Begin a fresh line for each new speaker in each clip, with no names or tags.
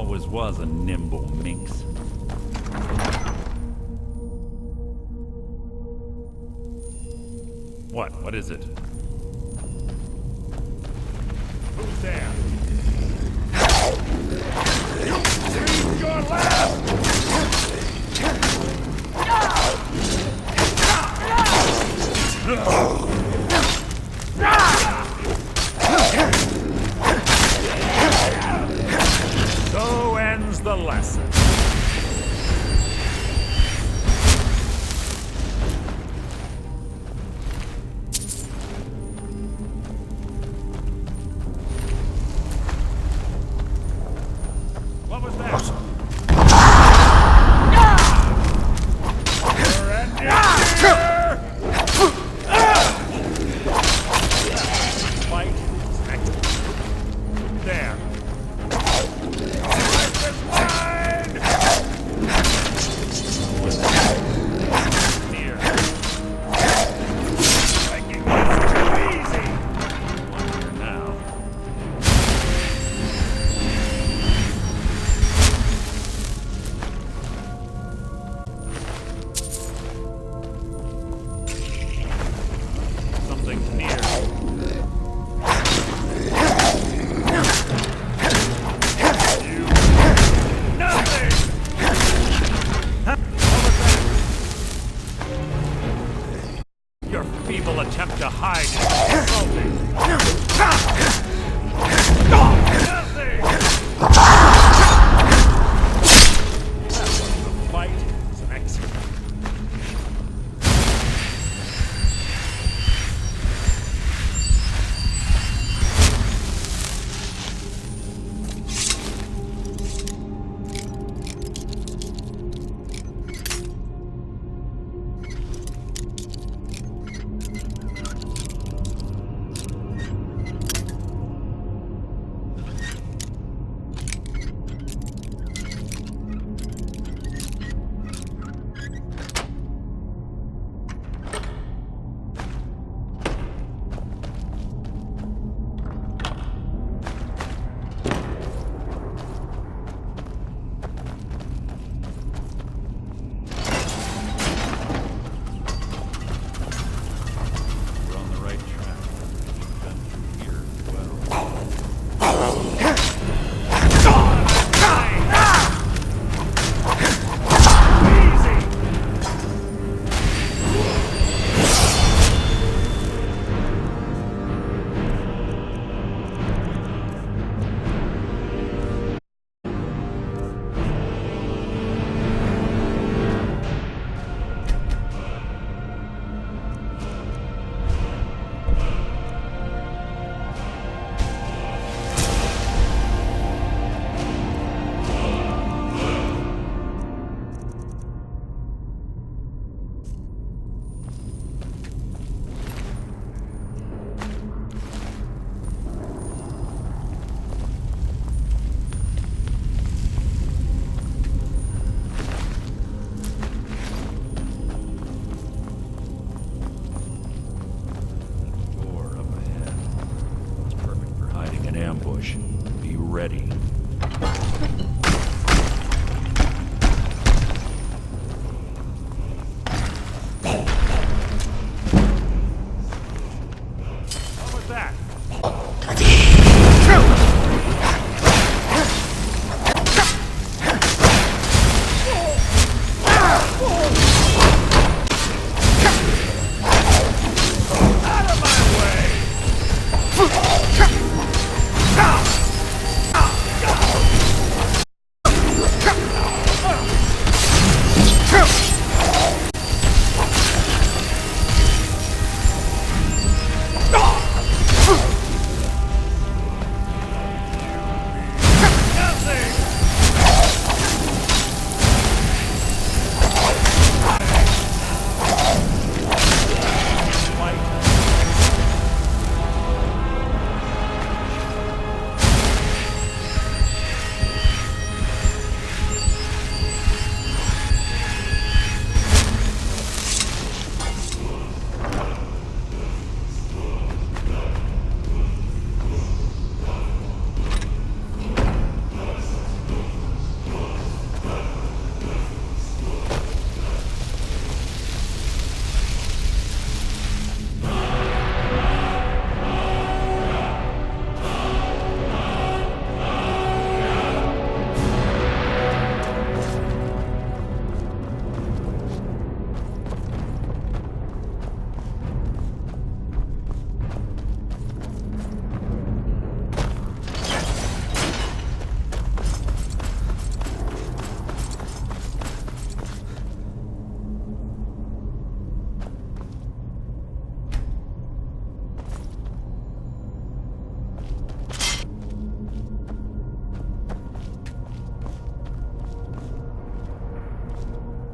Always was a nimble minx. What? What is it? Who's there? Read your last! So ends the lesson. What was that? You're ending here! Fight is excellent. There. Life is mine! Here. Making this too easy! Wonder now. Something's near. You. Nothing! Huh? What was that? Your feeble attempt to hide is insulting. Nothing! The fight is excellent.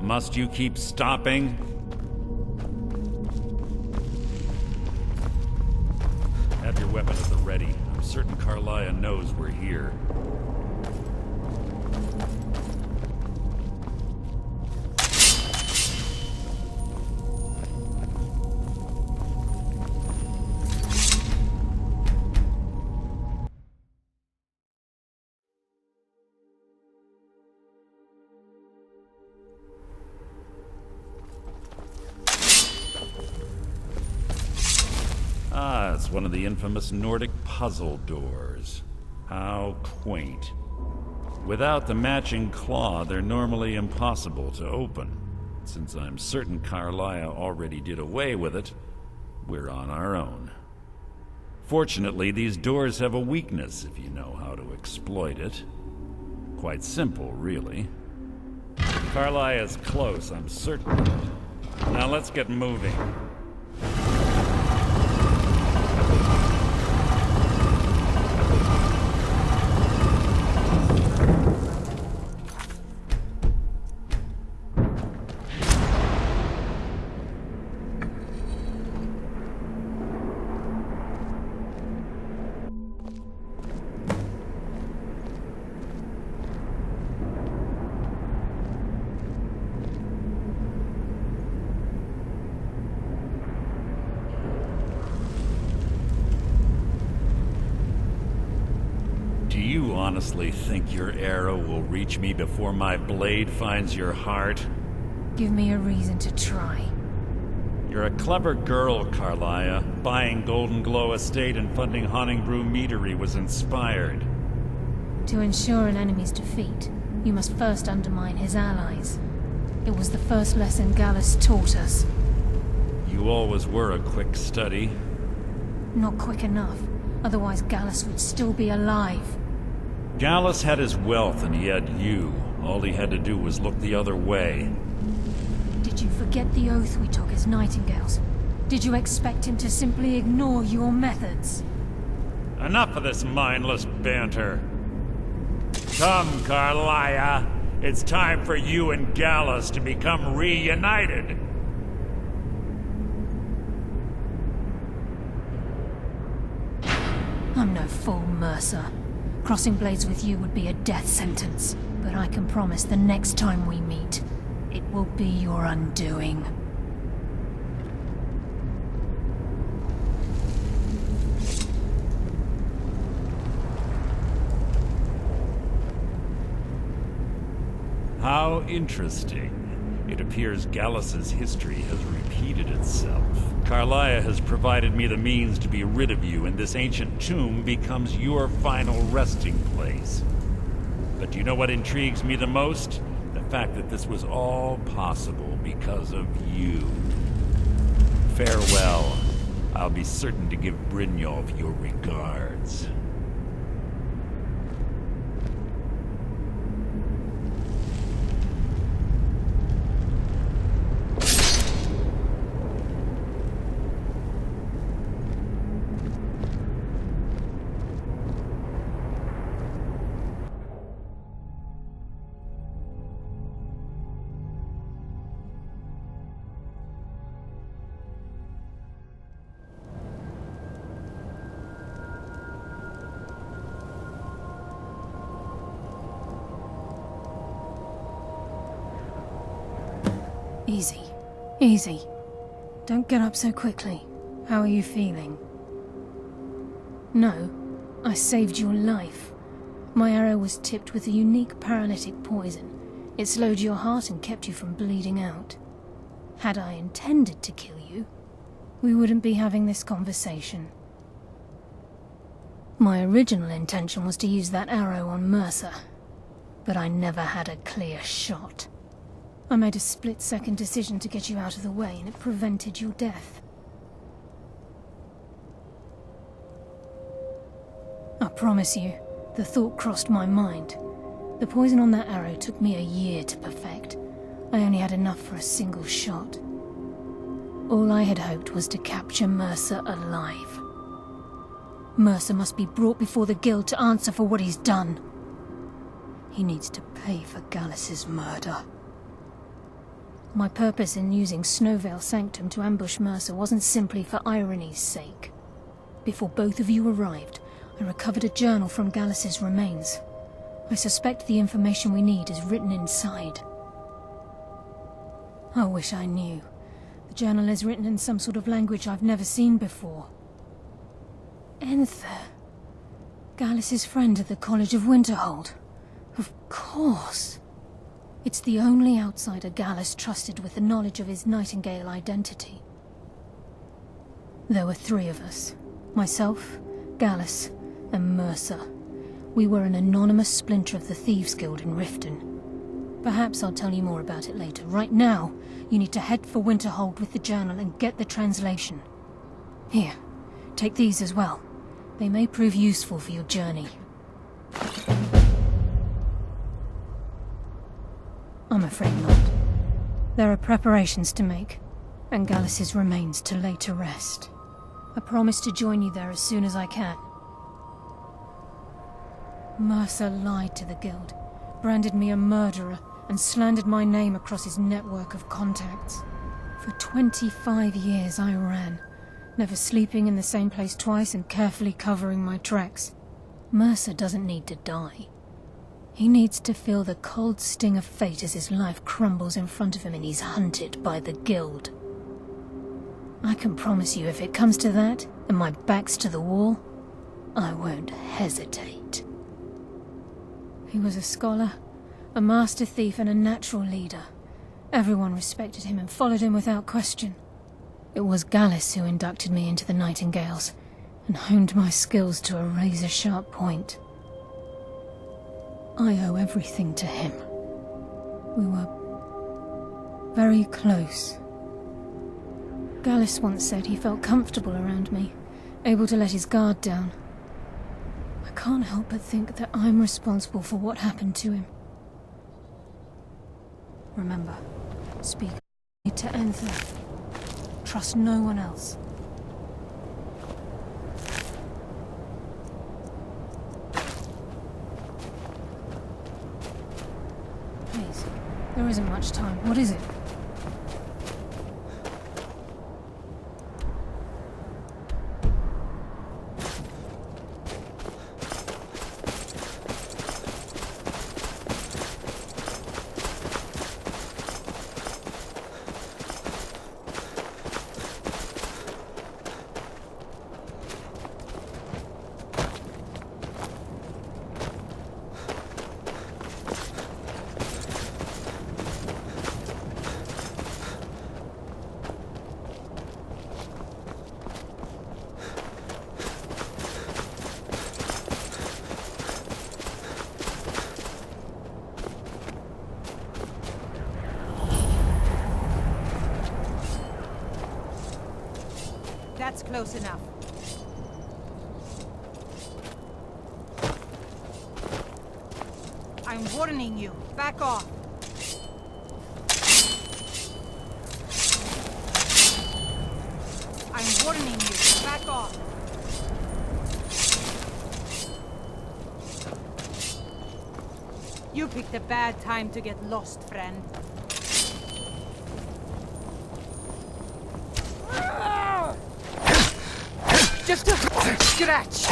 Must you keep stopping? Have your weapon at the ready. I'm certain Carlia knows we're here. Ah, it's one of the infamous Nordic puzzle doors. How quaint. Without the matching claw, they're normally impossible to open. Since I'm certain Carlia already did away with it, we're on our own. Fortunately, these doors have a weakness if you know how to exploit it. Quite simple, really. Carlia's close, I'm certain of it. Now let's get moving. Do you honestly think your arrow will reach me before my blade finds your heart?
Give me a reason to try.
You're a clever girl, Carlia. Buying Golden Glow Estate and funding Honningbrew Meadery was inspired.
To ensure an enemy's defeat, you must first undermine his allies. It was the first lesson Gallus taught us.
You always were a quick study.
Not quick enough. Otherwise Gallus would still be alive.
Gallus had his wealth and he had you. All he had to do was look the other way.
Did you forget the oath we took as Nightingales? Did you expect him to simply ignore your methods?
Enough of this mindless banter. Come, Carlia. It's time for you and Gallus to become reunited.
I'm no fool, Mercer. Crossing blades with you would be a death sentence. But I can promise the next time we meet, it will be your undoing.
How interesting. It appears Gallus's history has repeated itself. Carlia has provided me the means to be rid of you, and this ancient tomb becomes your final resting place. But do you know what intrigues me the most? The fact that this was all possible because of you. Farewell. I'll be certain to give Brynjolf your regards.
Easy. Easy. Don't get up so quickly. How are you feeling? No, I saved your life. My arrow was tipped with a unique paralytic poison. It slowed your heart and kept you from bleeding out. Had I intended to kill you, we wouldn't be having this conversation. My original intention was to use that arrow on Mercer, but I never had a clear shot. I made a split-second decision to get you out of the way, and it prevented your death. I promise you, the thought crossed my mind. The poison on that arrow took me a year to perfect. I only had enough for a single shot. All I had hoped was to capture Mercer alive. Mercer must be brought before the Guild to answer for what he's done. He needs to pay for Gallus's murder. My purpose in using Snowvale Sanctum to ambush Mercer wasn't simply for irony's sake. Before both of you arrived, I recovered a journal from Gallus's remains. I suspect the information we need is written inside. I wish I knew. The journal is written in some sort of language I've never seen before. Enther. Gallus's friend at the College of Winterhold. Of course. It's the only outsider Gallus trusted with the knowledge of his Nightingale identity. There were 3 of us. Myself, Gallus, and Mercer. We were an anonymous splinter of the Thieves' Guild in Riften. Perhaps I'll tell you more about it later. Right now, you need to head for Winterhold with the journal and get the translation. Here, take these as well. They may prove useful for your journey. I'm afraid not. There are preparations to make, and Gallus's remains to lay to rest. I promise to join you there as soon as I can. Mercer lied to the Guild, branded me a murderer, and slandered my name across his network of contacts. For 25 years I ran, never sleeping in the same place twice and carefully covering my tracks. Mercer doesn't need to die. He needs to feel the cold sting of fate as his life crumbles in front of him and he's hunted by the Guild. I can promise you if it comes to that, and my back's to the wall, I won't hesitate. He was a scholar, a master thief and a natural leader. Everyone respected him and followed him without question. It was Gallus who inducted me into the Nightingales, and honed my skills to a razor-sharp point. I owe everything to him. We were very close. Gallus once said he felt comfortable around me, able to let his guard down. I can't help but think that I'm responsible for what happened to him. Remember, speak to Enther. Trust no one else. Please, there isn't much time. What is it?
That's close enough. I'm warning you. Back off. I'm warning you. Back off. You picked a bad time to get lost, friend. Just a scratch.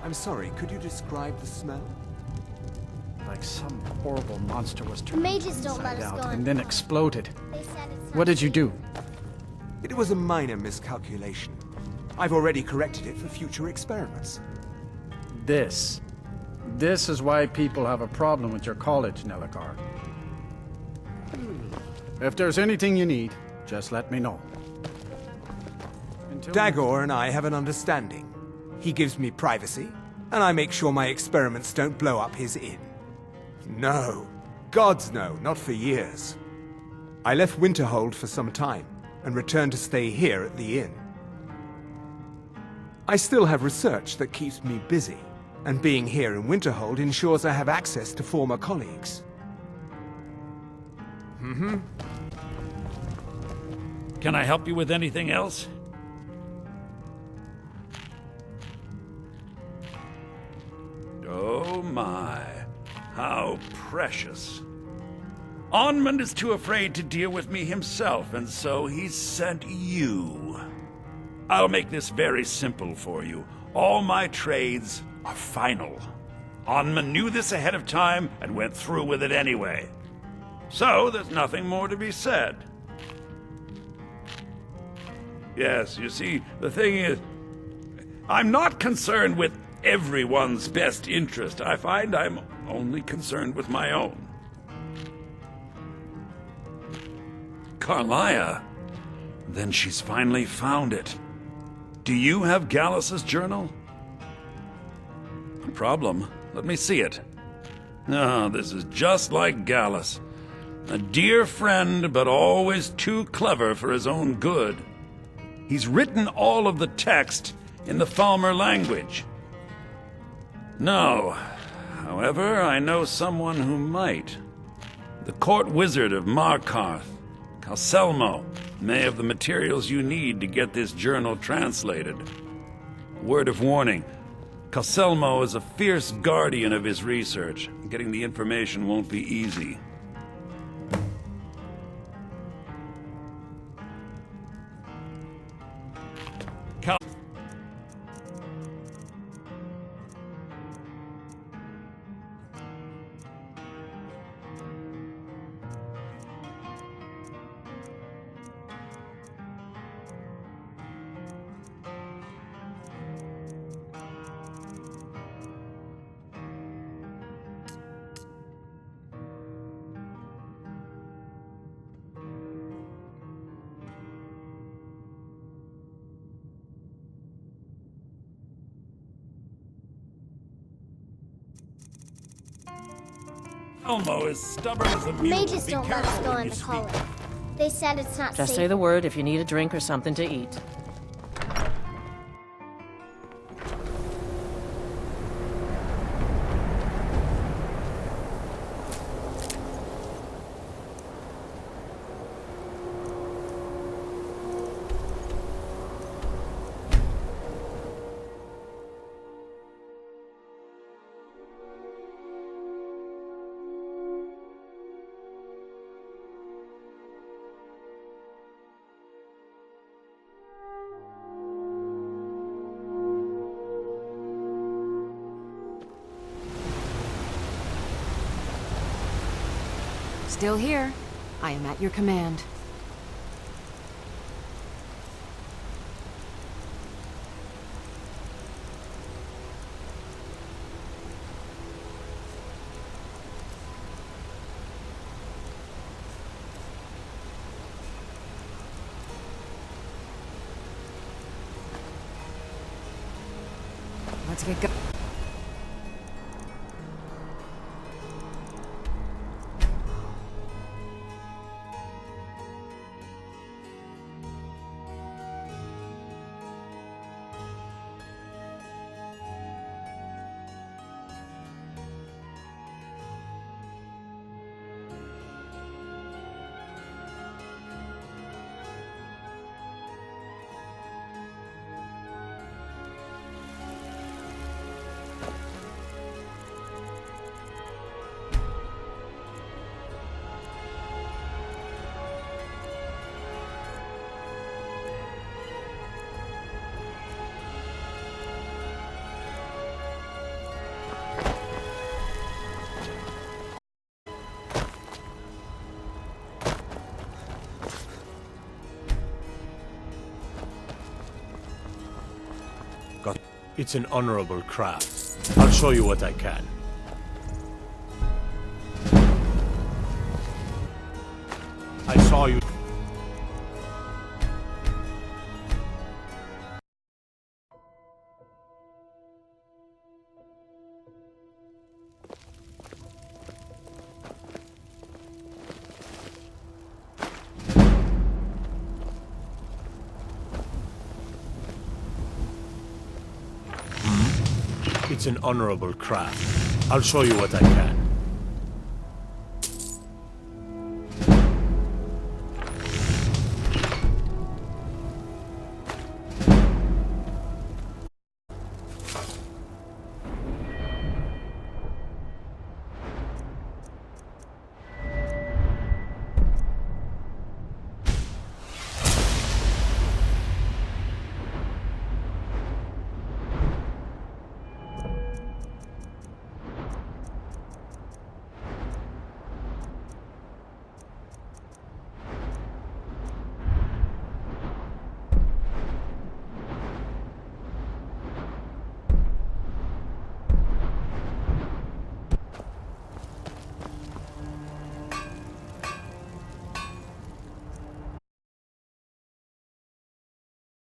I'm sorry, could you describe the smell?
Like some horrible monster was turned
Mages don't let
inside
us
out
go
and
in.
then exploded.
They said it's
What did you do?
It was a minor miscalculation. I've already corrected it for future experiments.
This is why people have a problem with your college, Nelagar. If there's anything you need, just let me know.
Dagor and I have an understanding. He gives me privacy, and I make sure my experiments don't blow up his inn. No. Gods no, not for years. I left Winterhold for some time, and returned to stay here at the inn. I still have research that keeps me busy, and being here in Winterhold ensures I have access to former colleagues.
Can I help you with anything else? Oh my, how precious. Onmund is too afraid to deal with me himself, and so he's sent you. I'll make this very simple for you. All my trades are final. Onmund knew this ahead of time and went through with it anyway. So there's nothing more to be said. Yes, you see, the thing is, I'm not concerned with everyone's best interest. I find I'm only concerned with my own. Carlia? Then she's finally found it. Do you have Gallus's journal? No problem. Let me see it. Ah, this is just like Gallus. A dear friend, but always too clever for his own good. He's written all of the text in the Falmer language. No. However, I know someone who might. The court wizard of Markarth, Calselmo, may have the materials you need to get this journal translated. Word of warning, Calselmo is a fierce guardian of his research. Getting the information won't be easy. Elmo is stubborn as a mule.
Mages
Be
don't let us
careful
go
when you
into
speak.
college. They said it's not
Just
safe.
say the word if you need a drink or something to eat.
Still here. I am at your command. Let's get going.
It's an honorable craft. I'll show you what I can. I saw you. It's an honorable craft. I'll show you what I can.